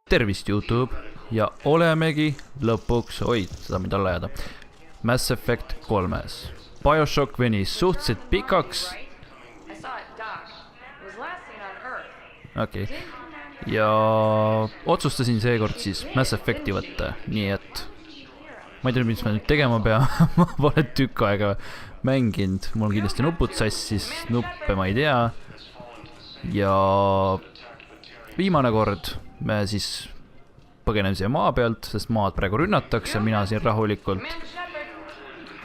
Tervist YouTube ja olemegi lõpuks, seda mind alla jääda, Mass Effect 3-s. BioShock venis suhteliselt pikaks. Okei. Ja otsustasin seekord siis Mass Effecti võtta, nii et ma ei tea, mis ma nüüd tegema pea, ma pole tükk aega mänginud, mul on kindlasti nupud sassis, nuppe ma ei tea. Ja viimane kord me siis põgenem siia maa pealt, sest maad praegu rünnatakse, mina siin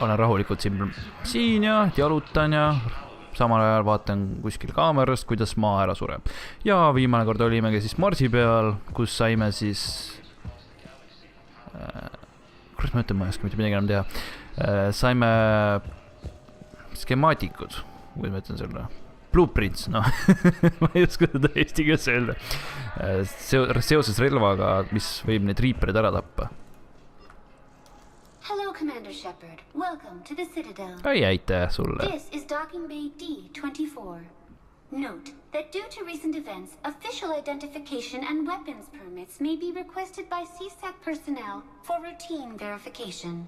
olen rahulikult siin ja jalutan ja samal ajal vaatan kuskil kaamerast, kuidas maa ära sureb. Ja viimane kord olimegi siis Marsi peal, kus saime siis kuidas ma ütlen, ma ei oska mitte midagi enam teha, saime skemaatikud, kuidas ma ütlen selle blueprints, no ma ei oska seda eesti keeles öelda, seoses relvaga, mis võib need riiperid ära tappa. Hello, Commander Shepard. Welcome to the Citadel. Aitäh sulle. This is Docking Bay D-24. Note that due to recent events, official identification and weapons permits may be requested by CSAC personnel for routine verification.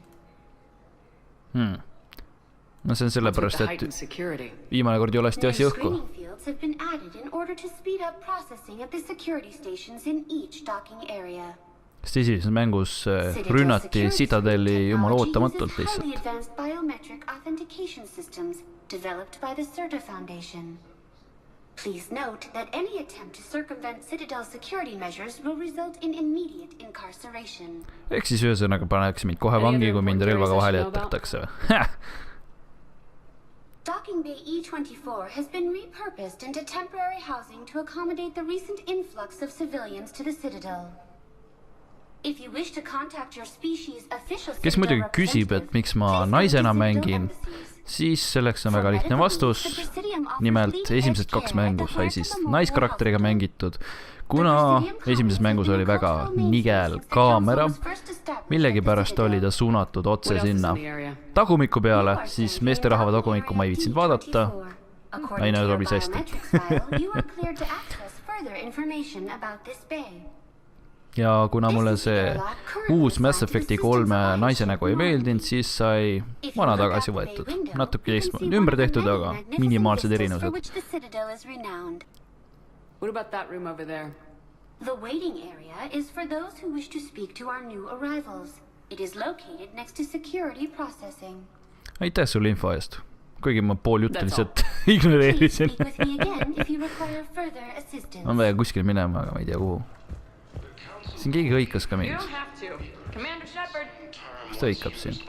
No see on sellepärast, et viimane kord jolasti asi õhku. Sest esimeses mängus rünnati Citadelli jumala ootamatult lihtsalt. Please note that any attempt to circumvent Citadel security measures will result in immediate incarceration. Ehk siis ühesõnaga paneks mind kohe vangi, kui mind relvaga vahele jätatakse. Docking Bay E-24 has been repurposed into temporary housing to accommodate the recent influx of civilians to the Citadel. If you wish to contact your species official Kes muidugi küsib, et miks ma naisena mängin, siis selleks on väga lihtne vastus. Nimelt, esimesed 2 mängu sai siis naiskarakteriga mängitud, kuna esimeses mängus oli väga nigel kaamera, millegi pärast oli ta suunatud otse sinna tagumiku peale, siis meesterahva tagumikku ma ei viitsinud vaadata, naine sobis hästi. Ja kuna mulle see uus Mass Effecti 3 naise nägu ei meeldinud, siis sai vana tagasi võetud. Natuke ümber tehtud, aga minimaalsed erinused. What about that room over there? The waiting area is for those who wish to speak to our new arrivals. It is located next to security processing. Aitäh sulle info eest. Kuigi ma pool juttu lihtsalt ignoreerisin. On vaja kuskil minema, aga ma ei tea kuhu. Siin keegi hõikas ka mingis. Kas ta hõikab siin?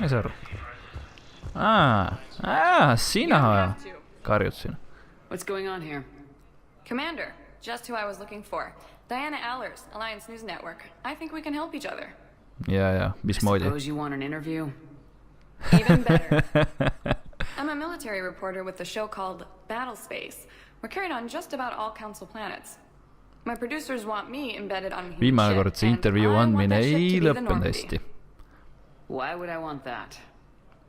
Ei saa aru. Sina karjud siin. What's going on here? Commander, just who I was looking for. Diana Allers, Alliance News Network. I think we can help each other. Ja, mismoodi? I suppose you want an interview? Even better. I'm a military reporter with a show called Battle Space. We're carried on just about all council planets. My producers want me embedded on viimane kord see intervjuu andmine ei lõppenud hästi. Why would I want that?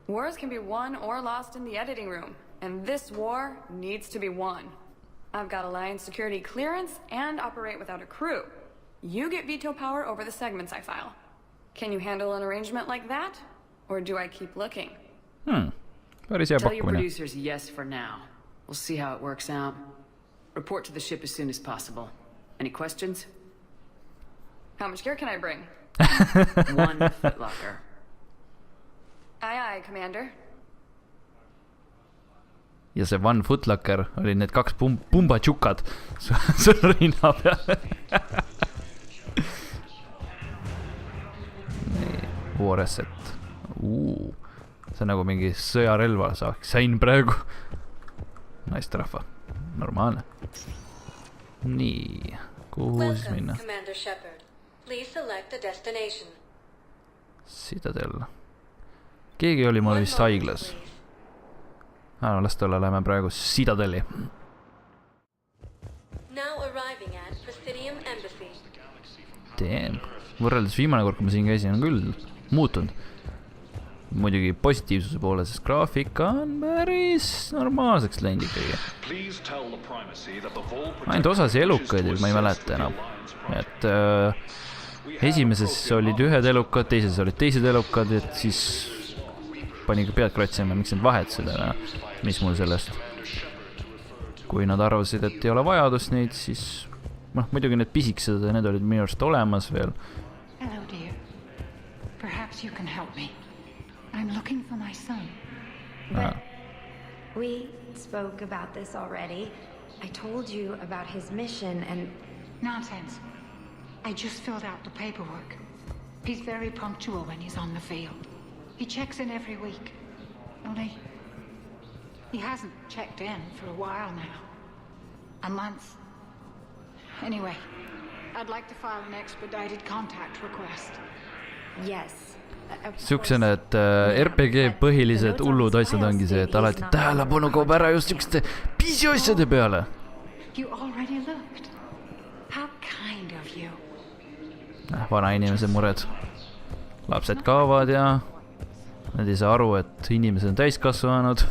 Wars can be won or lost in the editing room, and this war needs to be won. I've got Alliance security clearance and operate without a crew. You get veto power over the segments I file. Can you handle an arrangement like that? Or do I keep looking? Päris hea Tell your pakkumine. producers yes for now. We'll see how it works out. Report to the ship as soon as possible. Any questions? How much gear can I bring? 1 footlocker. Aye, Commander. Ja see One Footlocker oli need 2 pumbatšukad selle rinna peale. War asset. See on nagu mingi sõjarelva sain praegu. Naiste rahva. Normaalne. Nii. Kuhu siis minna? Citadel. Keegi oli mul vist haiglas. Las tolle läheme praegu Citadelli. Damn. Võrreldes viimane kord, kui ma siin käisin, on küll muutunud. muidugi positiivsuse poole, sest graafika on päris normaalseks läinud ikkagi. Ainult osas elukaid, ma ei mäleta enam. Et esimeses olid ühed elukad, teises olid teised elukad, et siis pani ka pead kratsima, miks need vahetused, mis mul sellest. Kui nad arvasid, et ei ole vajadust neid, siis muidugi need pisikesed, need olid minu arust olemas veel. Hello, dear. Perhaps you can help me. I'm looking for my son. But we spoke about this already. I told you about his mission and... Nonsense. I just filled out the paperwork. He's very punctual when he's on the field. He checks in every week. Only, he hasn't checked in for a while now. A month. Anyway, I'd like to file an expedited contact request. Yes. Siuksena, et RPG põhilised hullud asjad ongi see, et alati tähelepanu kaob ära just siukeste pisiasjade peale. You already looked. How kind of you. Vana inimese mured. Lapsed kaovad ja nad ei saa aru, et inimesed on täiskasvanud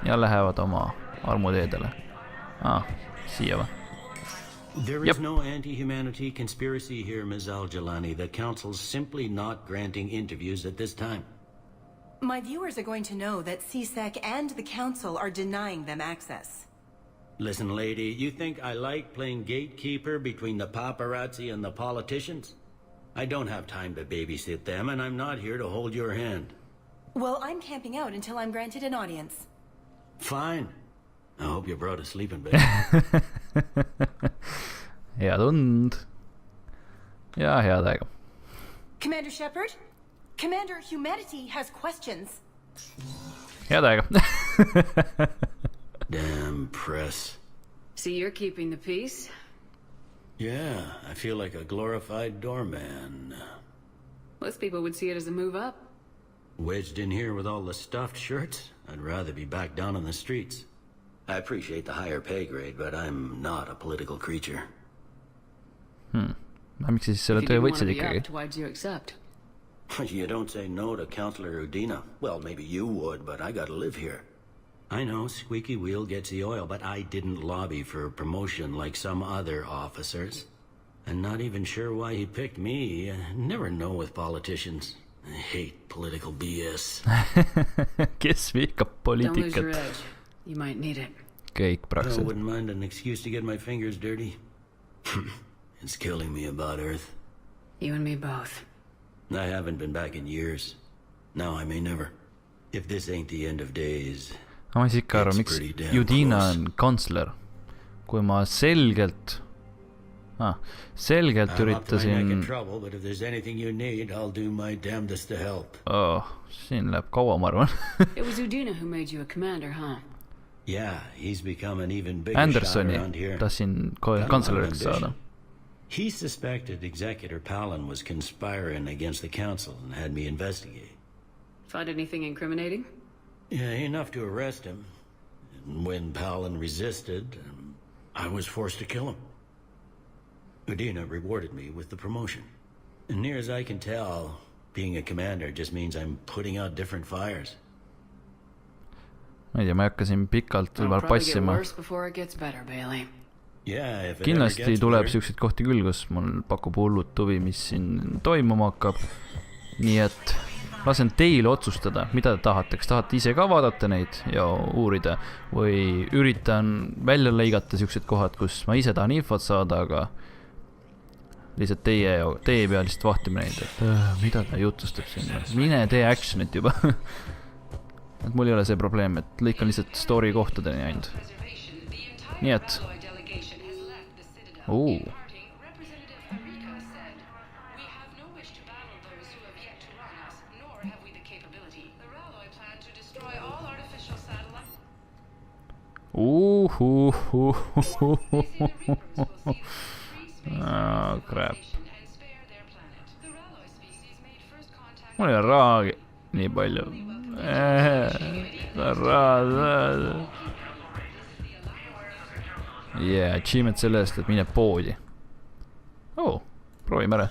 ja lähevad oma armuteedele. Siia või? There is no anti-humanity conspiracy here, Ms. Al-Jalani. The Council's simply not granting interviews at this time. My viewers are going to know that CSEC and the Council are denying them access. Listen, lady, you think I like playing gatekeeper between the paparazzi and the politicians? I don't have time to babysit them, and I'm not here to hold your hand. Well, I'm camping out until I'm granted an audience. Fine. I hope you brought a sleeping bag. Hea tund. Ja head aega. Commander Shepard? Commander, humanity has questions. Head aega. Damn press. See, you're keeping the peace? Yeah, I feel like a glorified doorman. Most people would see it as a move up. Wedged in here with all the stuffed shirts? I'd rather be back down on the streets. I appreciate the higher pay grade, but I'm not a political creature. Miks siis selle töö võtsid ikkagi? Why'd you accept? You don't say no to Counselor Udina. Well, maybe you would, but I gotta live here. I know, squeaky wheel gets the oil, but I didn't lobby for promotion like some other officers. I'm not even sure why he picked me. I never know with politicians. I hate political BS. Kes vihkab Don't lose your poliitikat? edge. You might need it. Kõik I praktiliselt. wouldn't mind an excuse to get my fingers dirty. It's killing me about Earth. You and me both. I haven't been back in years. Now I may never. If this ain't the end of days... Ma ei saa ikka aru, miks Udina on kantsler. Kui ma selgelt üritasin... trouble, but if there's anything you need, I'll do my damnedest to help. Siin läheb kaua, ma arvan. It was Udina who made you a commander, huh? Yeah, he's become an even bigger shot around here. Andersoni tahtsin kantsleriks saada. He suspected Executor Palin was conspiring against the Council and had me investigate. Find anything incriminating? Yeah, enough to arrest him. And when Palin resisted, I was forced to kill him. Udina rewarded me with the promotion. And near as I can tell, being a commander just means I'm putting out different fires. Ma ei tea, ma hakkasin pikalt It'll juba probably get passima. worse before it gets better, Bailey. Yeah, if it Kindlasti ever gets tuleb better. siukseid kohti küll, kus mul pakub hullut huvi, mis siin toimuma hakkab. Nii et lasen teil otsustada, mida te tahate. Kas tahate ise ka vaadata neid ja uurida või üritan välja lõigata siuksed kohad, kus ma ise tahan infot saada, aga lihtsalt teie ei pea lihtsalt vahtima neid, et mida ta jutustab siin. Mine tee actionit juba. Et mul ei ole see probleem, et lõikan lihtsalt story kohtadeni ainult. Nii et crap. Mul ei ole raha nii palju. Achievement selle eest, et mine poodi. Proovime ära.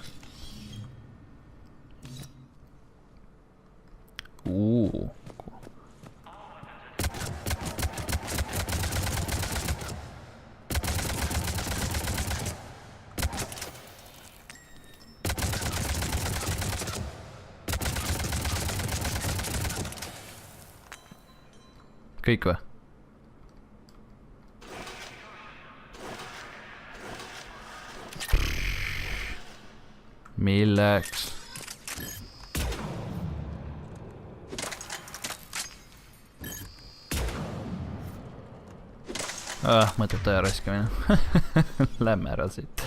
kõik või? Milleks? Mõttetu aja raiskamine. Lähme ära siit.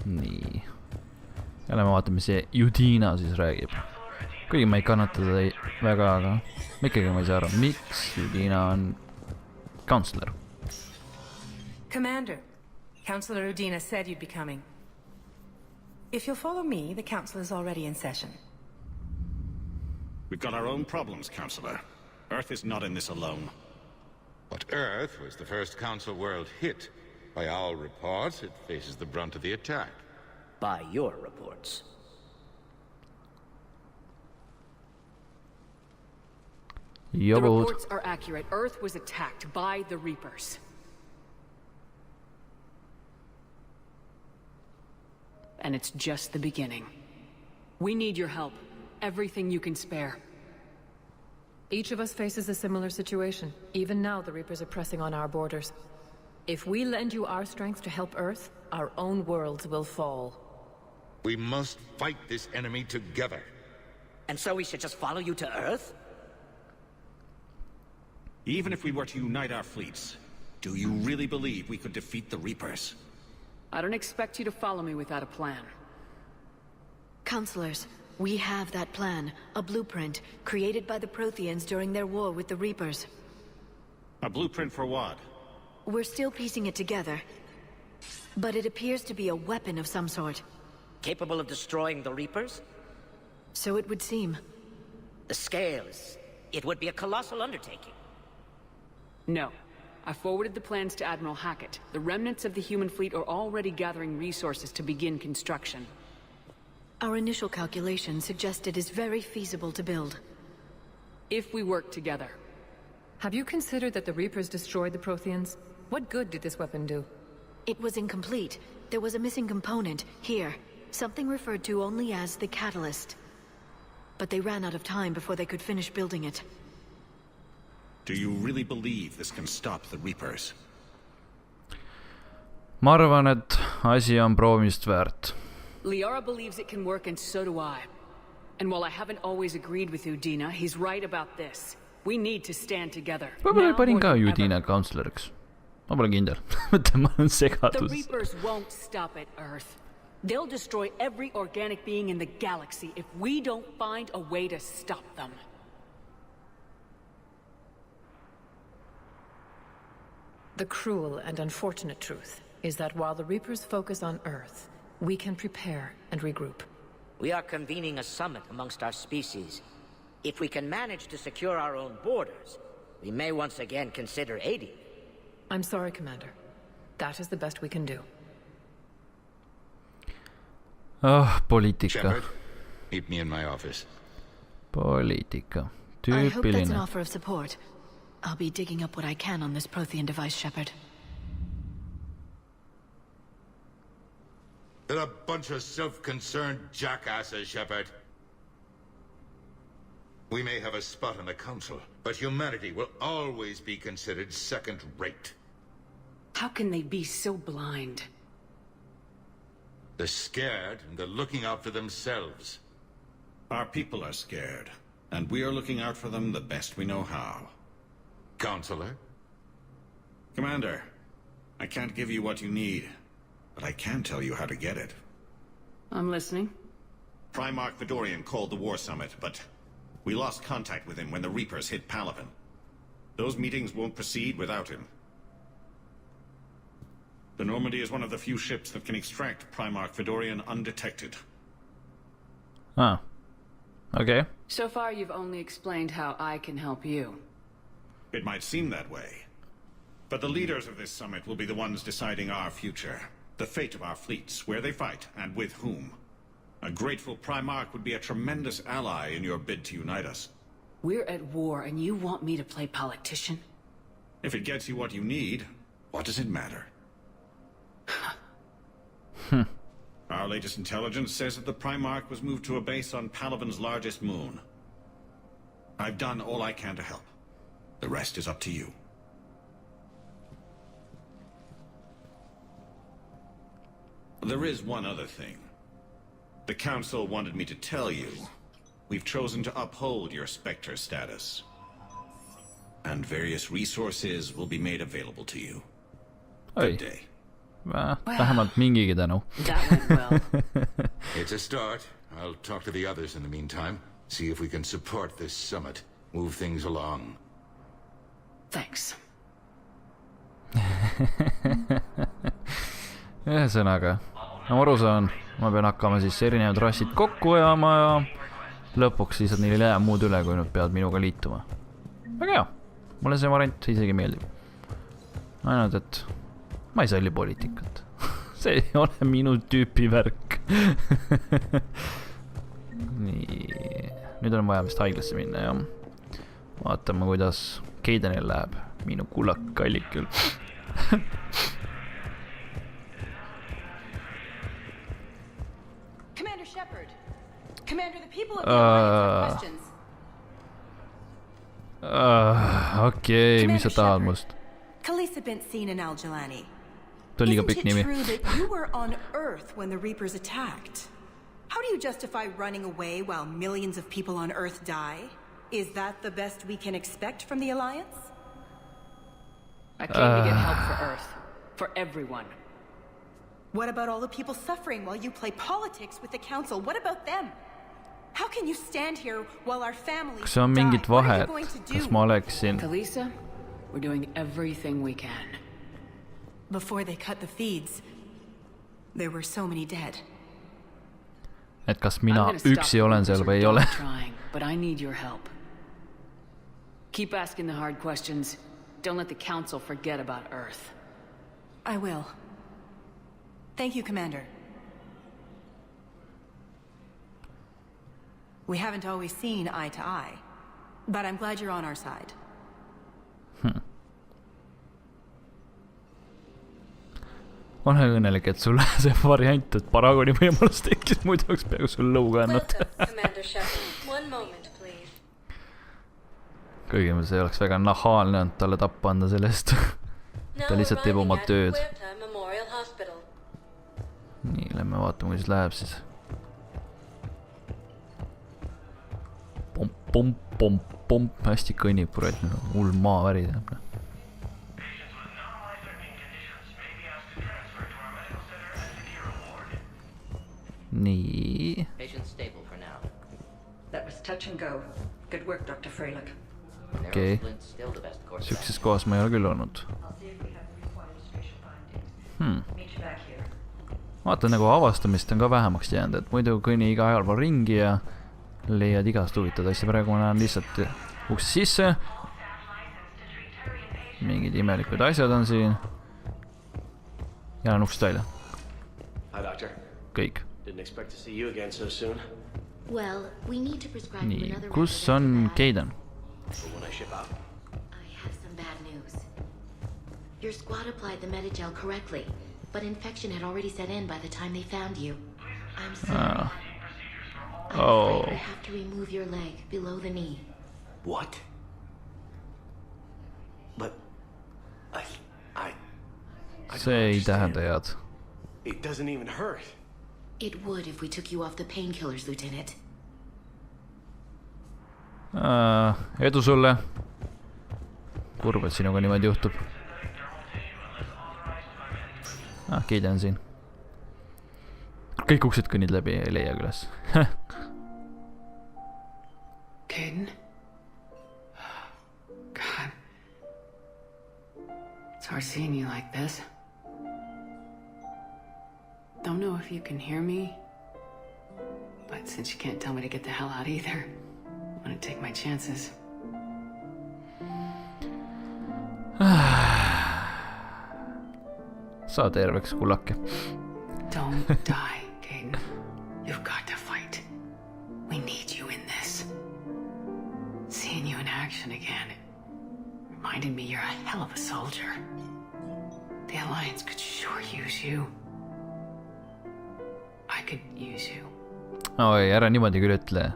Nii. Ja lähme vaatame, mis see Udina siis räägib. Kuigi ma ei kannata teda väga, aga ikkagi ma ei saa aru, miks Udina on kantsler. Commander, Councillor Udina said you'd be coming. If you'll follow me, the council is already in session. We've got our own problems, Councillor. Earth is not in this alone. But Earth was the first Council world hit. By all reports, it faces the brunt of the attack. By your reports. The reports are accurate. Earth was attacked by the Reapers. And it's just the beginning. We need your help. Everything you can spare. Each of us faces a similar situation. Even now, the Reapers are pressing on our borders. If we lend you our strength to help Earth, our own worlds will fall. We must fight this enemy together. And so we should just follow you to Earth? Even if we were to unite our fleets, do you really believe we could defeat the Reapers? I don't expect you to follow me without a plan. Counselors, we have that plan. A blueprint, created by the Protheans during their war with the Reapers. A blueprint for what? We're still piecing it together. But it appears to be a weapon of some sort. Capable of destroying the Reapers? So it would seem. The scales. It would be a colossal undertaking. No. I forwarded the plans to Admiral Hackett. The remnants of the human fleet are already gathering resources to begin construction. Our initial calculations suggest it is very feasible to build. If we work together. Have you considered that the Reapers destroyed the Protheans? What good did this weapon do? It was incomplete. There was a missing component, here. Something referred to only as the catalyst. But they ran out of time before they could finish building it. Do you really believe this can stop the Reapers? Ma arvan, et asi on proovimist väärt. Liara believes it can work and so do I. And while I haven't always agreed with Udina, he's right about this. We need to stand together. Võib-olla panin ka Udina kansleriks. Ma pole kindel. Ma olen segadus. The Reapers won't stop at Earth. They'll destroy every organic being in the galaxy if we don't find a way to stop them. The cruel and unfortunate truth is that while the Reapers focus on Earth, we can prepare and regroup. We are convening a summit amongst our species. If we can manage to secure our own borders, we may once again consider aiding. I'm sorry, Commander. That is the best we can do. Poliitika. Shepard, meet me in my office. Poliitika. I hope that's an Tüüpiline. offer of support. I'll be digging up what I can on this Prothean device, Shepard. They're a bunch of self-concerned jackasses, Shepard. We may have a spot in the Council, but humanity will always be considered second-rate. How can they be so blind? They're scared, and they're looking out for themselves. Our people are scared, and we are looking out for them the best we know how. Counselor? Commander, I can't give you what you need, but I can tell you how to get it. I'm listening. Primarch Fedorian called the War Summit, but we lost contact with him when the Reapers hit Palaven. Those meetings won't proceed without him. The Normandy is one of the few ships that can extract Primarch Fedorian undetected. Ah. Okay. So far, you've only explained how I can help you. It might seem that way, but the leaders of this summit will be the ones deciding our future. The fate of our fleets, where they fight, and with whom. A grateful Primarch would be a tremendous ally in your bid to unite us. We're at war, and you want me to play politician? If it gets you what you need, what does it matter? Our latest intelligence says that the Primarch was moved to a base on Palaven's largest moon. I've done all I can to help. The rest is up to you. There is one other thing. The Council wanted me to tell you, we've chosen to uphold your Spectre status. And various resources will be made available to you. Good day. Vähemalt mingigi tänu. It's a start. I'll talk to the others in the meantime. See if we can support this summit. Move things along. Thanks. Ühesõnaga, nagu aru saan, ma pean hakkama siis erinevad rassid kokku ajama ja lõpuks lihtsalt neil ei jää muud üle, kui nad peavad minuga liituma. Väga hea. Mulle see variant isegi meeldib. Ainult, et ma ei salli poliitikat. See ei ole minu tüüpi värk. Nii. Nüüd on vaja vist haiglasse minna ja vaatame, kuidas Kaidenil läheb. Minu kullakallikül. Commander Shepard. Commander, the people of the Alliance have questions. Okei, mis sa tahad must? Khaleesa been seen in Al-Jalani. Isn't it true that you were on Earth when the Reapers attacked? How do you justify running away while millions of people on Earth die? Is that the best we can expect from the Alliance? I came to get help for Earth. For everyone. What about all the people suffering while you play politics with the Council? What about them? How can you stand here while our families Kas on mingit vahet? Kas ma oleksin? Khaleesa, we're doing everything we can. Before they cut the feeds, there were so many dead. Et kas mina üksi olen seal või ei ole? But I need your help. Keep asking the hard questions. Don't let the Council forget about Earth. I will. Thank you, Commander. We haven't always seen eye to eye, but I'm glad you're on our side. Ole õnnelik, et sulle see variant, et paragoni võimalus tekkis, muidu oleks peaaegu sul lõuga annat. Kõigepealt see oleks väga nahaalne on talle tappa anda sellest. Ta lihtsalt teeb oma tööd. Nii, lähme vaatame, kuidas läheb siis. Pomp, hästi kõnnib puret, hull maaväri tähendab. Nii. Okei. Sükses kohas ma ei ole küll olnud. Vaatan nagu avastamist on ka vähemaks jäänud, et muidu kõnni iga ajal pool ringi ja leiad igast huvitad asja. Praegu ma näen lihtsalt uks sisse. Mingid imelikud asjad on siin. Ja lähen uksest välja. Kõik. Nii, kus on Kaiden? Your squad applied the Medigel correctly, but infection had already set in by the time they found you. I'm sorry. I'm afraid I have to remove your leg below the knee. What? But see ei tähenda head. It doesn't even hurt. It would if we took you off the painkillers, Lieutenant. Edu sulle. Kurb, et sinuga niimoodi juhtub. Kaiden on siin. Kõik uksed kõnnid läbi, ei leia küles. Kaiden? God. It's hard seeing you like this. Don't know if you can hear me, but since you can't tell me to get the hell out either, I'm gonna take my chances. Saa terveks, kullake. Don't die, Caden. You've got to fight. We need you in this. Seeing you in action again reminded me you're a hell of a soldier. The Alliance could sure use you. I could use you. Oi, ära niimoodi küll ütle.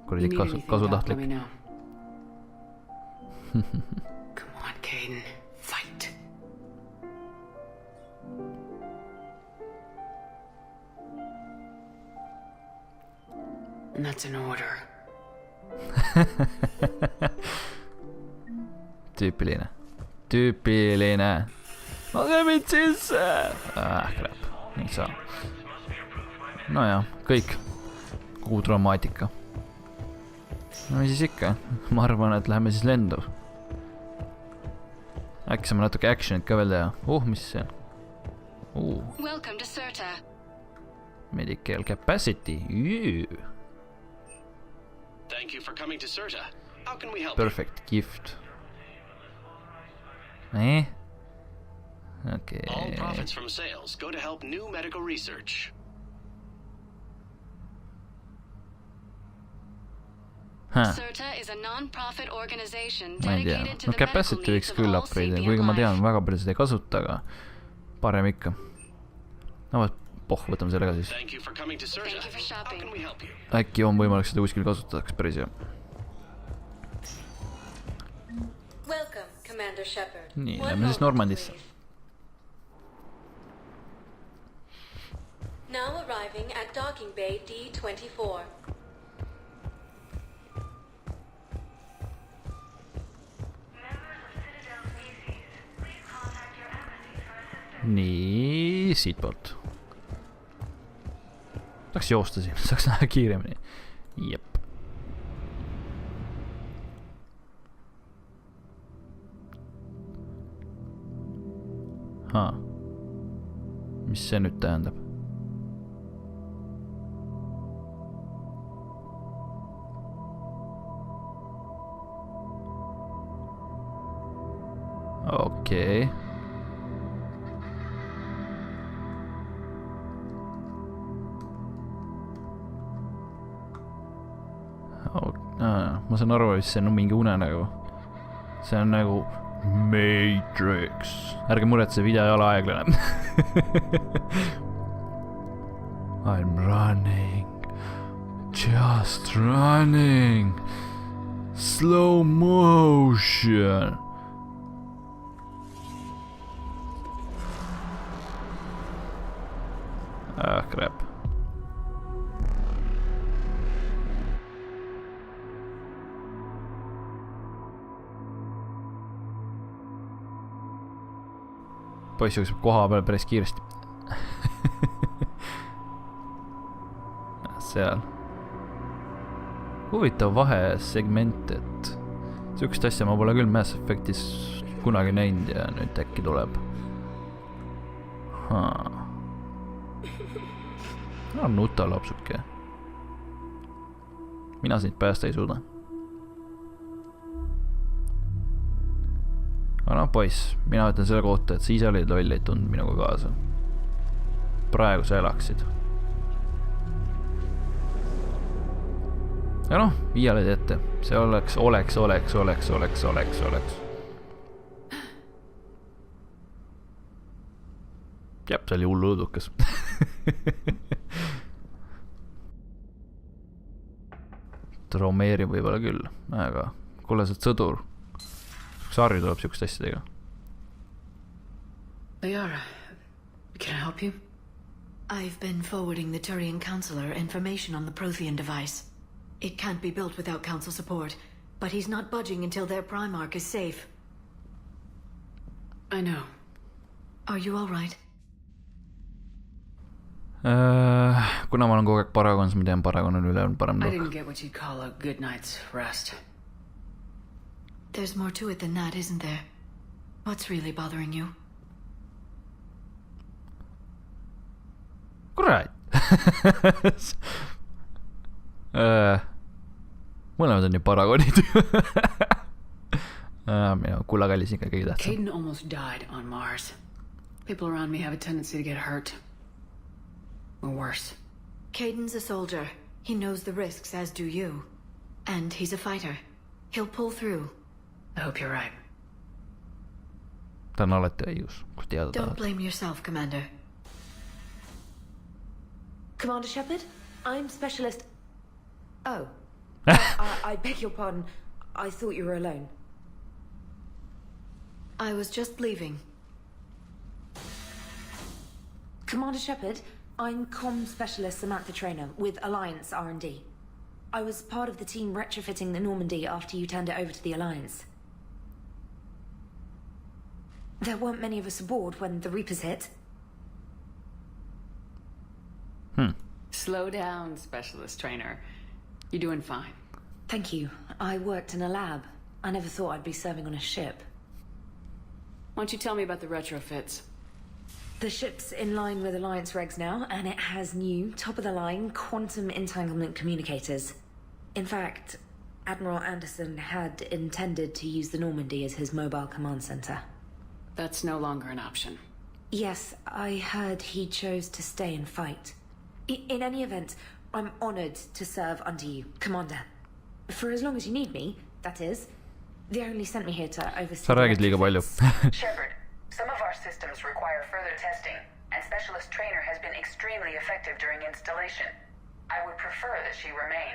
Kuradi kasutahtlik. Come on, Caden. Fight. And that's an order. Tüüpiline. Lase mind sisse! Crap. Ei saa. Nojah, kõik. Kogu dramaatika. No siis ikka. Ma arvan, et läheme siis lendu. Äkki saame natuke actionit ka veel teha. Mis see on? Welcome to Serta. Medical capacity. Thank you for coming to Serta. How can we help you? Perfect gift. Okay. All profits from sales go to help new medical research. Serta is a non-profit organization dedicated to the medical capacity needs võiks of küll all upgrade, sapient kuigi ma tean, life. väga palju seda ei kasuta, aga parem ikka. Võtame selle ka siis. Thank you for coming to Serta. How can we help you? Äkki on võimalik seda kuskil kasutadaks päris hea. Welcome, Commander Shepard. Nii, lähme siis Normandisse. Now arriving at Docking Bay D-24. Nii, siit poolt. Saaks joosta siin, saaks näha kiiremini. Jep. Mis see nüüd tähendab? Okei. Ma saan aru, et see on mingi unenägu. See on nagu Matrix. Ärge muretse, video ei ole aeglane. I'm running. Just running. Slow motion. Crap. Poiss jookseb koha peal päris kiiresti. Seal. Huvitav vahesegment, et sihukest asja ma pole küll Mass Effectis kunagi näinud ja nüüd äkki tuleb. Nuta lapsuke. Mina sind päästa ei suuda. Aga poiss, mina ütlen selle kohta, et sa ise olid loll, ei tundnud minuga kaasa. Praegu sa elaksid. Ja iiale teete. See oleks. Jep, see oli hullu õudukas. Traumeerib võib-olla küll, aga kuule, sa oled sõdur. Sarri tuleb sihukest asjadega. Liara, can I help you? I've been forwarding the Turian Counselor information on the Prothean device. It can't be built without Council support, but he's not budging until their Primarch is safe. I know. Are you all right? Kuna ma olen kogu aeg Paragon, siis ma tean Paragon on üle parem I nurk. didn't get what you'd call a good night's rest. There's more to it than that, isn't there? What's really bothering you? Kurat! Mõlemad on ju Paragonid. Minu kullakallis ikkagi tähtsam. Caden almost died on Mars. People around me have a tendency to get hurt. Or worse. Caden's a soldier. He knows the risks, as do you. And he's a fighter. He'll pull through. I hope you're right. Tän olette õigus, kun tiedät. Don't blame yourself, Commander. Commander Shepard, I'm Specialist... Oh. I beg your pardon. I thought you were alone. I was just leaving. Commander Shepard, I'm Comm Specialist Samantha Traynor with Alliance R&D. I was part of the team retrofitting the Normandy after you turned it over to the Alliance. There weren't many of us aboard when the Reapers hit. Slow down, Specialist Trainer. You're doing fine. Thank you. I worked in a lab. I never thought I'd be serving on a ship. Why don't you tell me about the retrofits? The ship's in line with Alliance regs now, and it has new, top-of-the-line quantum entanglement communicators. In fact, Admiral Anderson had intended to use the Normandy as his mobile command center. That's no longer an option. Yes, I heard he chose to stay and fight. In any event, I'm honored to serve under you, Commander. For as long as you need me, that is. They only sent me here to oversee... Sa räägid liiga palju. Shepard, some of our systems require further testing, and Specialist Trainer has been extremely effective during installation. I would prefer that she remain.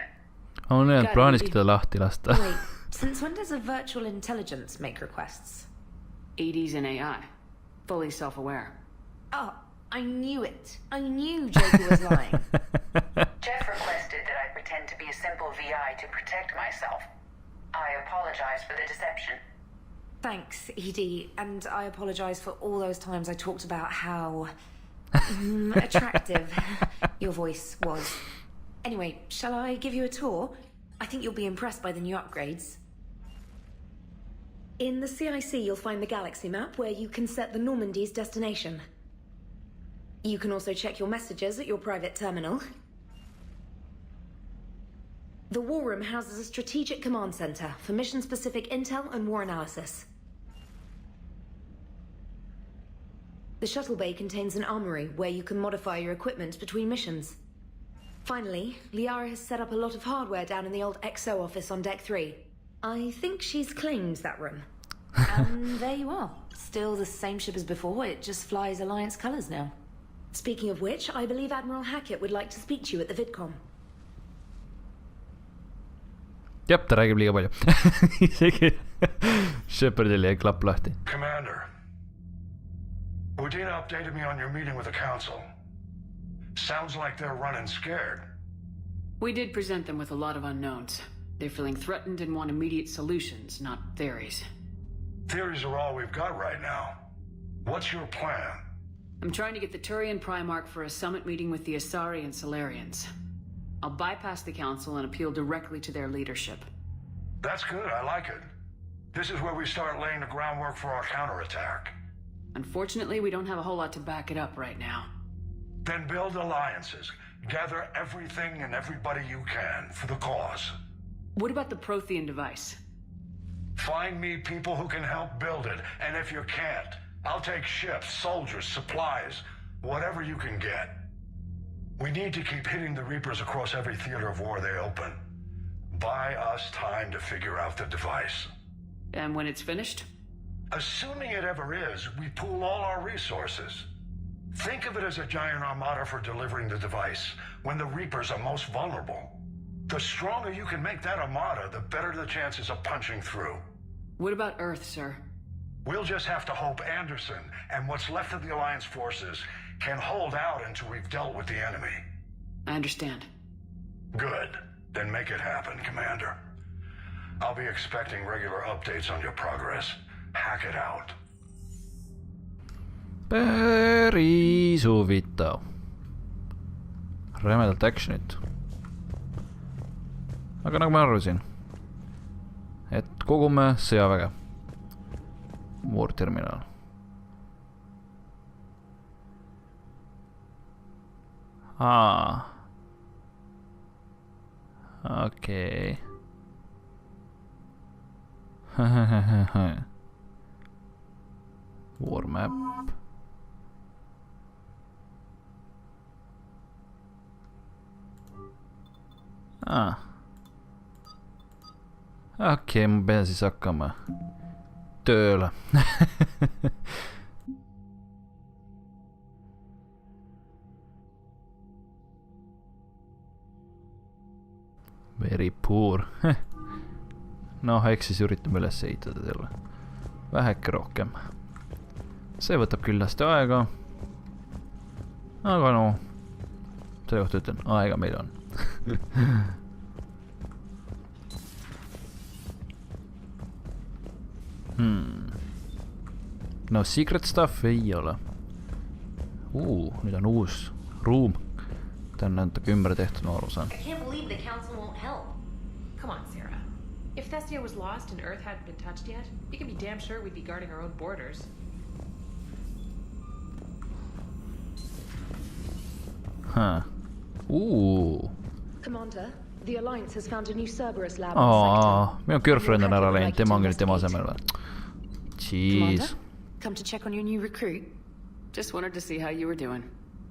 On need plaaniski teda lahti lasta. Wait, since when does a virtual intelligence make requests? EDs and AI. Fully self-aware. Oh, I knew it. I knew Joker was lying. Jeff requested that I pretend to be a simple VI to protect myself. I apologize for the deception. Thanks, ED, and I apologize for all those times I talked about how attractive your voice was. Anyway, shall I give you a tour? I think you'll be impressed by the new upgrades. In the CIC, you'll find the galaxy map where you can set the Normandy's destination. You can also check your messages at your private terminal. The War Room houses a strategic command center for mission-specific intel and war analysis. The shuttle bay contains an armory where you can modify your equipment between missions. Finally, Liara has set up a lot of hardware down in the old XO office on Deck 3. I think she's claimed that room. And there you are. Still the same ship as before, it just flies Alliance colors now. Speaking of which, I believe Admiral Hackett would like to speak to you at the VidCom. Jep, ta räägib liiga palju. Isegi Shepardil jäi klapp lahti. Commander, Udina updated me on your meeting with the Council. Sounds like they're running scared. We did present them with a lot of unknowns. They're feeling threatened and want immediate solutions, not theories. Theories are all we've got right now. What's your plan? I'm trying to get the Turian Primarch for a summit meeting with the Asari and Solarians. I'll bypass the Council and appeal directly to their leadership. That's good, I like it. This is where we start laying the groundwork for our counterattack. Unfortunately, we don't have a whole lot to back it up right now. Then build alliances. Gather everything and everybody you can for the cause. What about the Prothean device? Find me people who can help build it, and if you can't, I'll take ships, soldiers, supplies, whatever you can get. We need to keep hitting the Reapers across every theater of war they open. Buy us time to figure out the device. And when it's finished? Assuming it ever is, we pool all our resources. Think of it as a giant armada for delivering the device, when the Reapers are most vulnerable. The stronger you can make that armada, the better the chances of punching through. What about Earth, sir? We'll just have to hope Anderson and what's left of the Alliance forces can hold out until we've dealt with the enemy. I understand. Good. Then make it happen, Commander. I'll be expecting regular updates on your progress. Hack it out. Päris huvitav. Rämedalt actionit. Aga nagu ma arvasin, et kogume sõjaväge. War terminal. Okei. War map. Okei, ma pean siis hakkama tööle. Very poor. Noh, eks siis üritame üles ehitada selle. Väheke rohkem. See võtab küllasti aega. Aga no, selle kohta ütlen, aega meil on. No secret stuff ei ole. Nüüd on uus ruum. Ta on natuke ümber tehtud, ma aru saan. I can't believe the council won't help. Come on, Sarah. If Thestia was lost and Earth hadn't been touched yet, you can be damn sure we'd be guarding our own borders. Commander, the Alliance has found a new Cerberus lab. Minu girlfriend on ära läinud, tema on nüüd tema asemel või? Jeez. Come to check on your new recruit. Just wanted to see how you were doing.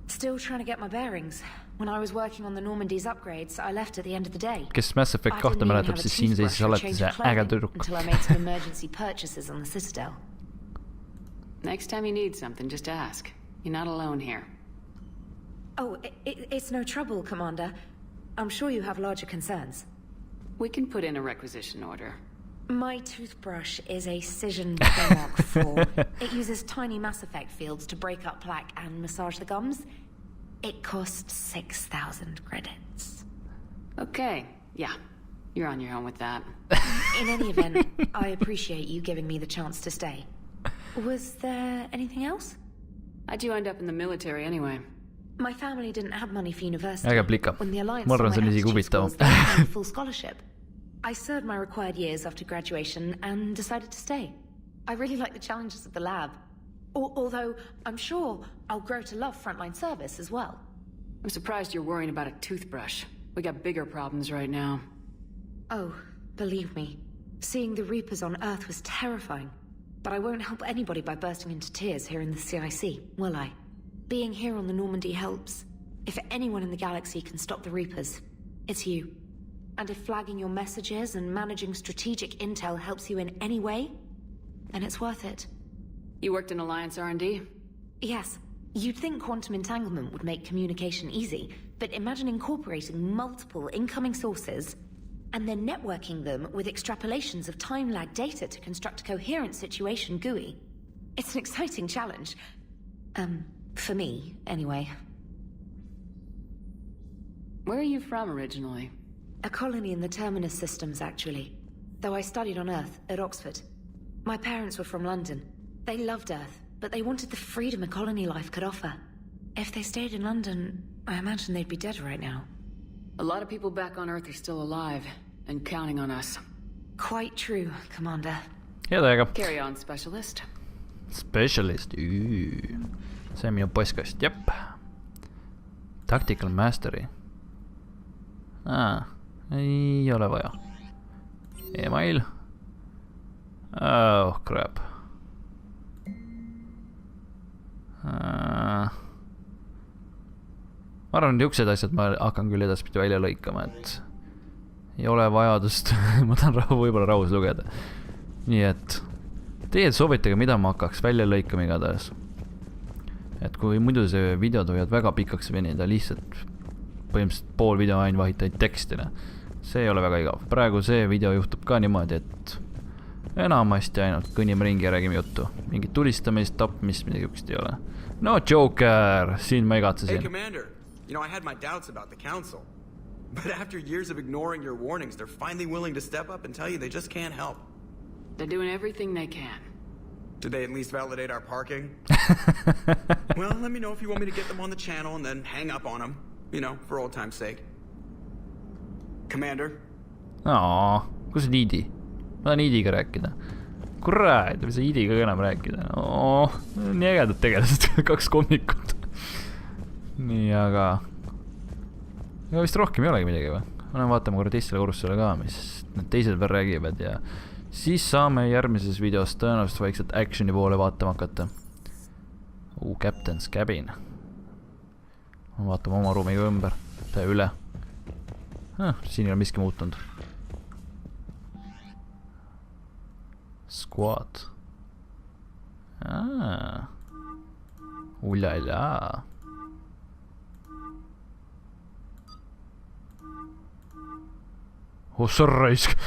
Still trying to get my bearings. When I was working on the Normandy's upgrades, I left at the end of the day. Kes Mass Effect 2 mäletab, siis siin seisis alati see äge tüdruk. Until I made some emergency purchases on the Citadel. Next time you need something, just ask. You're not alone here. Oh, it's no trouble, Commander. I'm sure you have larger concerns. We can put in a requisition order. My toothbrush is a Cision Mark 4. It uses tiny Mass Effect fields to break up plaque and massage the gums. It costs 6,000 credits. Okay, yeah. You're on your own with that. In any event, I appreciate you giving me the chance to stay. Was there anything else? How'd you end up in the military anyway? My family didn't have money for university. Äge plika. Ma arvan, see on isegi huvitav. Full scholarship. I served my required years after graduation and decided to stay. I really like the challenges of the lab. Although, I'm sure I'll grow to love frontline service as well. I'm surprised you're worrying about a toothbrush. We got bigger problems right now. Oh, believe me. Seeing the Reapers on Earth was terrifying. But I won't help anybody by bursting into tears here in the CIC, will I? Being here on the Normandy helps. If anyone in the galaxy can stop the Reapers, it's you. And if flagging your messages and managing strategic intel helps you in any way, then it's worth it. You worked in Alliance R&D? Yes. You'd think quantum entanglement would make communication easy, but imagine incorporating multiple incoming sources and then networking them with extrapolations of time-lag data to construct a coherent situation GUI. It's an exciting challenge. For me, anyway. Where are you from originally? A colony in the Terminus systems, actually. Though I studied on Earth, at Oxford. My parents were from London. They loved Earth, but they wanted the freedom a colony life could offer. If they stayed in London, I imagine they'd be dead right now. A lot of people back on Earth are still alive, and counting on us. Quite true, Commander. Ja täiega. Carry on, Specialist. Specialist, see on minu postkast, jep. Tactical Mastery. Ei ole vaja. Email. Oh, crap. Ma arvan, et niisugused asjad ma hakkan küll edaspidi välja lõikama, et ei ole vajadust. Ma tahan võib-olla rahus lugeda. Nii et teie soovitage, mida ma hakkaks välja lõikama igatahes. Et kui muidu see videod võivad väga pikaks venida, lihtsalt põhimõtteliselt pool video ainult vahitaid tekstile. See ei ole väga igav. Praegu see video juhtub ka niimoodi, et enamasti ainult kõnnime ringi ja räägime juttu. Mingit tulistamist, tapmist, midagi niisugust ei ole. No Joker, siin ma igatsesin. Hey Commander, you know I had my doubts about the council. But after years of ignoring your warnings, they're finally willing to step up and tell you they just can't help. They're doing everything they can. Did they at least validate our parking? Well, let me know if you want me to get them on the channel and then hang up on them. You know, for old time's sake. Commander? Kus on Idi? Ma tahan Idiga rääkida. Kurat, või see Idiga enam rääkida. Nii ägedad tegelased, 2 kommikut. Nii, aga vist rohkem ei olegi midagi või? Vaatame korra teistele korrustusele ka, mis need teised veel räägivad ja siis saame järgmises videos tõenäoliselt vaikselt actioni poole vaatama hakata. Captain's Cabin. Vaatame oma ruumiga ümber. Tee üle. Siin ei ole miski muutunud. Squad. Uljala. Raisk.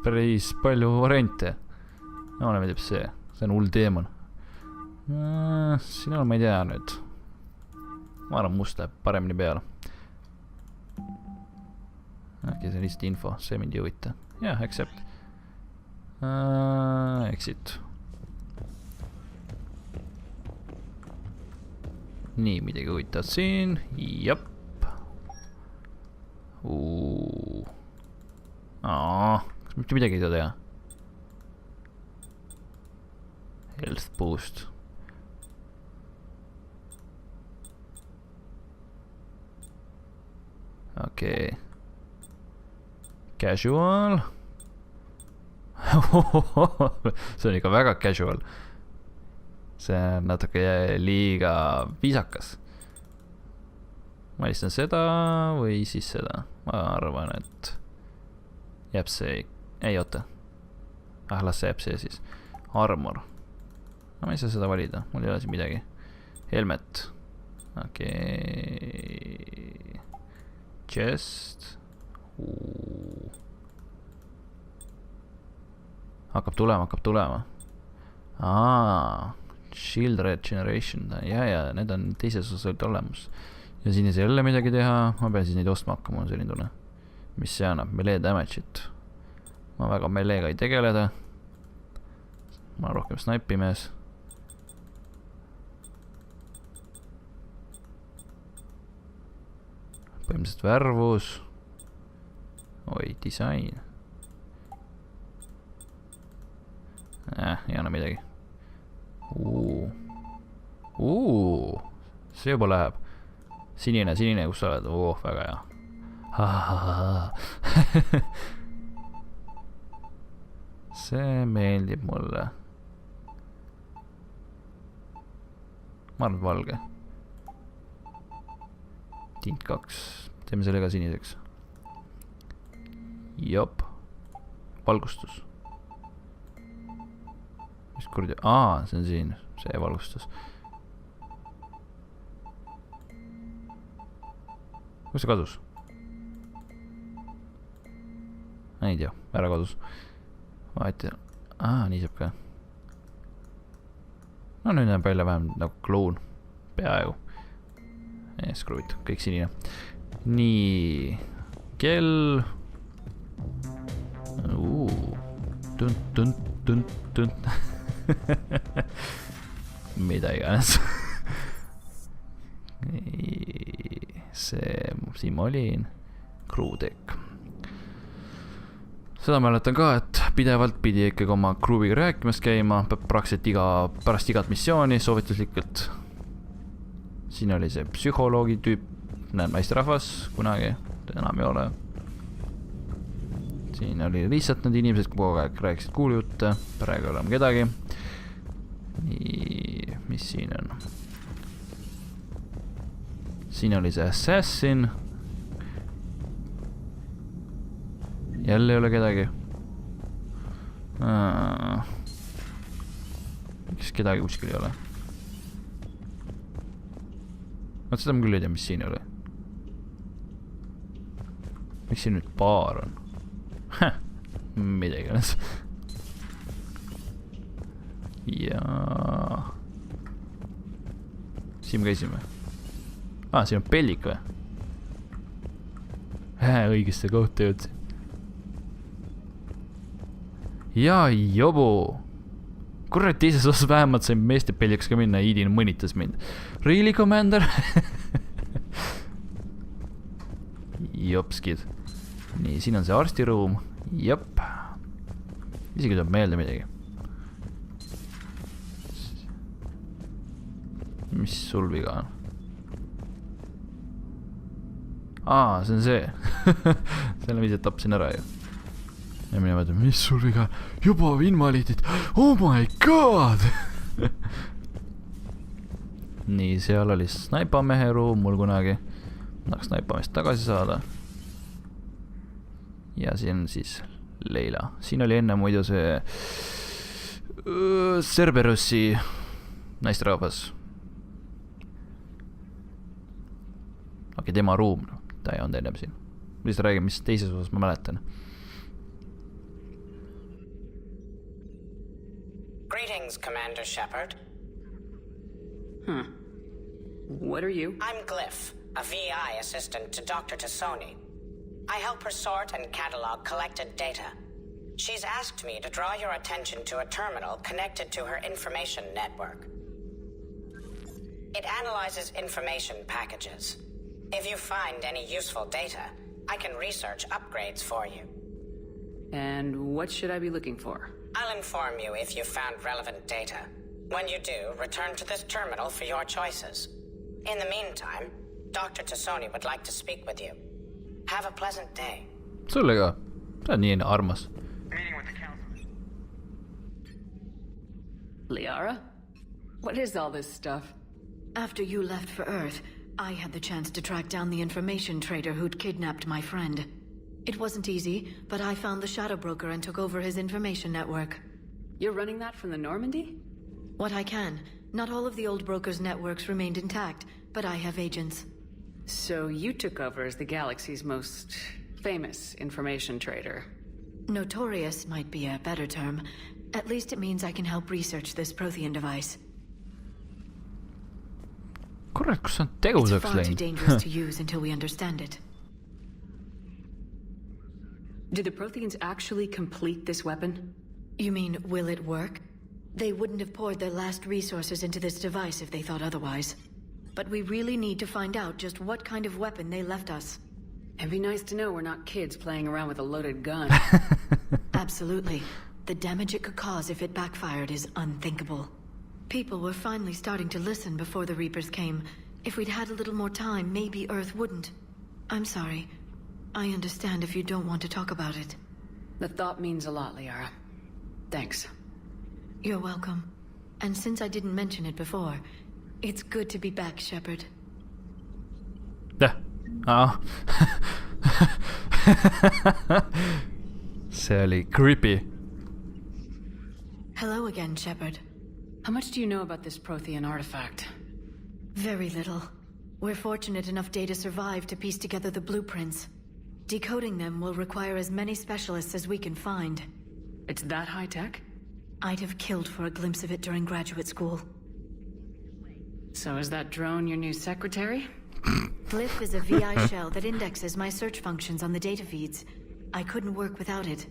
Päris palju variante. Mulle meeldib see. See on hull teemon. Siin on, ma ei tea nüüd. Ma arvan, must läheb paremini peale. See on lihtsalt info. See mind ei huvita. Jah, accept. Exit. Nii, midagi huvitavad siin. Jop. Kas mitte midagi ei saa teha? Health boost. Okei. Casual. See on ikka väga casual. See on natuke liiga viisakas. Ma helistan seda või siis seda. Ma arvan, et jääb see. Ei, oota. Las see jääb see siis. Armor. Ma ei saa seda valida. Mul ei ole siin midagi. Helmet. Okei. Chest. Hakkab tulema. Shield regeneration. Ja, need on teises osas olemas. Ja siin ei saa jälle midagi teha. Ma pean siis neid ostma hakkama, on selline tunne. Mis see annab? Melee damage'it. Ma väga meleega ei tegeleda. Ma olen rohkem snaipimees. Põhimõtteliselt värvus. Oi, disain. Ei anna midagi. See juba läheb. Sinine, kus sa oled? Väga hea. See meeldib mulle. Ma arvan, valge. Tint 2. Teeme selle ka siniseks. Jop. Valgustus. Mis kuradi? See on siin. See valgustus. Kus see kadus? Ei tea. Ära kadus. Vahet. Nii saab ka. No nüüd näeb välja vähem nagu kloon. Peaaegu. Screw'id. Kõik sinine. Nii. Kell. Tunt. Mida iganes. See, siin ma olin. Crewdeck. Seda mäletan ka, et pidevalt pidi ikkagi oma crew'iga rääkimas käima. Praktiliselt pärast igat missiooni soovituslikult. Siin oli see psühholoogi tüüp. Näen naisterahvas kunagi. Enam ei ole. Siin oli lihtsalt need inimesed, kui kogu aeg rääkisid kuulujutte. Praegu ei ole kedagi. Nii, mis siin on? Siin oli see assassin. Jälle ei ole kedagi. Miks kedagi kuskil ei ole? Seda ma küll ei tea, mis siin oli. Miks siin nüüd baar on? Midagi on. Ja siin me käisime. Siin on pellik või? Õigeste kohta jõudsin. Ja jobu. Kurat, teises osas vähemalt sain meeste pelliks ka minna. Idin mõnitas mind. Really, commander? Jopskid. Nii, siin on see arstiruum. Jop. Isegi tuleb meelde midagi. Mis sul viga on? See on see. Selle viisi tapsin ära ju. Ja mina mõtlen, mis sul viga on? Juba invaliidid. Oh my god! Nii, seal oli snaipamehe ruum mul kunagi. tahaks naipamist tagasi saada. Ja siin on siis Leila. Siin oli enne muidu see Cerberussi naisterahvas. Okei, tema ruum. Ta ei olnud ennem siin. Lihtsalt räägime, mis teises osas ma mäletan. Greetings, Commander Shepard. What are you? I'm Glyph, a VI assistant to Dr. Tassoni. I help her sort and catalog collected data. She's asked me to draw your attention to a terminal connected to her information network. It analyzes information packages. If you find any useful data, I can research upgrades for you. And what should I be looking for? I'll inform you if you've found relevant data. When you do, return to this terminal for your choices. In the meantime, Dr. Tassoni would like to speak with you. Have a pleasant day. Sulle ka. See on nii armas. Liara? What is all this stuff? After you left for Earth, I had the chance to track down the information trader who'd kidnapped my friend. It wasn't easy, but I found the Shadow Broker and took over his information network. You're running that from the Normandy? What I can. Not all of the old broker's networks remained intact, but I have agents. So you took over as the galaxy's most famous information trader. Notorious might be a better term. At least it means I can help research this Prothean device. Kurat, kus on teguseks It's far too dangerous läinud? to use until we understand it. Did the Protheans actually complete this weapon? You mean, will it work? They wouldn't have poured their last resources into this device if they thought otherwise. But we really need to find out just what kind of weapon they left us. It'd be nice to know we're not kids playing around with a loaded gun. Absolutely. The damage it could cause if it backfired is unthinkable. People were finally starting to listen before the Reapers came. If we'd had a little more time, maybe Earth wouldn't. I'm sorry. I understand if you don't want to talk about it. The thought means a lot, Liara. Thanks. You're welcome. And since I didn't mention it before, it's good to be back, Shepard. See oli creepy. Hello again, Shepard. How much do you know about this Prothean artifact? Very little. We're fortunate enough data survived to piece together the blueprints. Decoding them will require as many specialists as we can find. It's that high-tech? I'd have killed for a glimpse of it during graduate school. So is that drone your new secretary? Glyph is a VI shell that indexes my search functions on the data feeds. I couldn't work without it.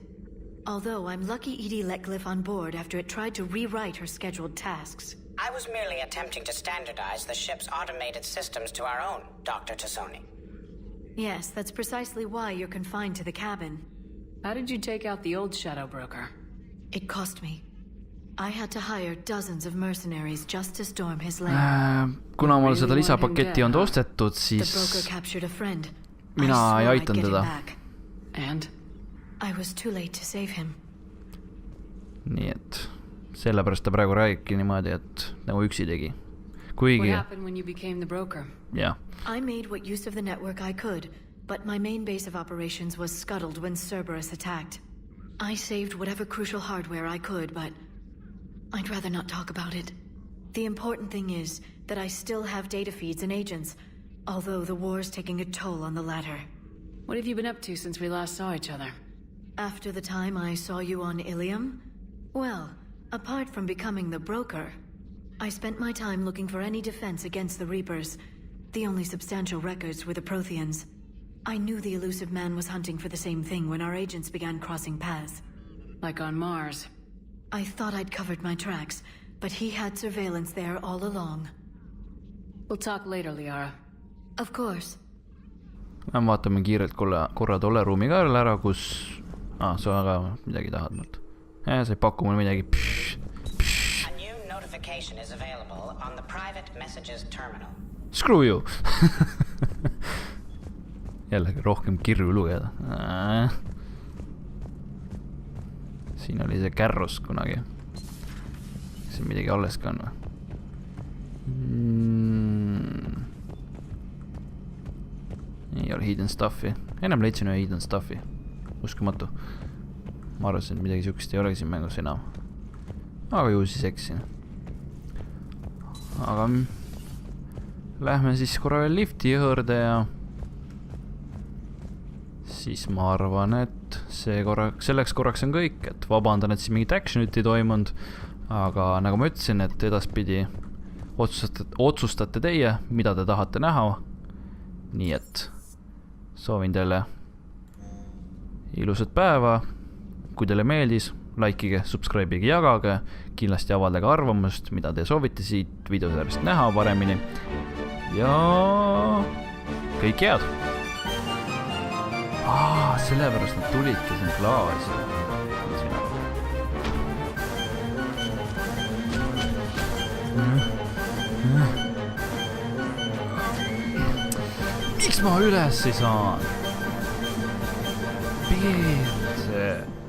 Although I'm lucky Edie let Glyph on board after it tried to rewrite her scheduled tasks. I was merely attempting to standardize the ship's automated systems to our own, Dr. Tassoni. Yes, that's precisely why you're confined to the cabin. How did you take out the old Shadow Broker? It cost me. I had to hire dozens of mercenaries just to storm his lair. Kuna mul seda lisapaketti on ostetud, The siis broker captured a friend. mina I ei swore I'd aitan get him teda. back. And? I was too late to save him. Nii et sellepärast ta praegu räägibki niimoodi, et nagu üksi tegi. Kuigi, What happened when you became the broker? jah. I made what use of the network I could, but my main base of operations was scuttled when Cerberus attacked. I saved whatever crucial hardware I could, but I'd rather not talk about it. The important thing is that I still have data feeds and agents, although the war's taking a toll on the latter. What have you been up to since we last saw each other? After the time I saw you on Ilium? Well, apart from becoming the broker, I spent my time looking for any defense against the Reapers. The only substantial records were the Protheans. I knew the elusive man was hunting for the same thing when our agents began crossing paths. Like on Mars. I thought I'd covered my tracks, but he had surveillance there all along. We'll talk later, Liara. Of course. Vaatame kiirelt korra tolle ruumi ka ära, kus... sa aga midagi tahad mult. Sa ei paku mul midagi. A new notification is available on the private messages terminal. Screw you! Jällegi rohkem kirju lugeda. Siin oli see kärrus kunagi. See midagi alles ka on või? ei ole hidden stuffi. Ennem leidsin ühe hidden stuffi. Uskumatu. Ma arvasin, et midagi siukest ei olegi siin mängus enam. Aga ju siis eksin. Aga lähme siis korra veel lifti juurde ja siis ma arvan, et selleks korraks on kõik, et vabandan, et siin mingit actionit ei toimunud, aga nagu ma ütlesin, et edaspidi otsustate teie, mida te tahate näha. Nii et soovin teile ilusat päeva. Kui teile meeldis, likeige, subscribe'ige, jagage, kindlasti avaldage arvamust, mida te soovite siit videosarjast näha paremini ja kõik head. Sellepärast nad tulidki siin klaasi. Miks ma üles ei saan? Piirse.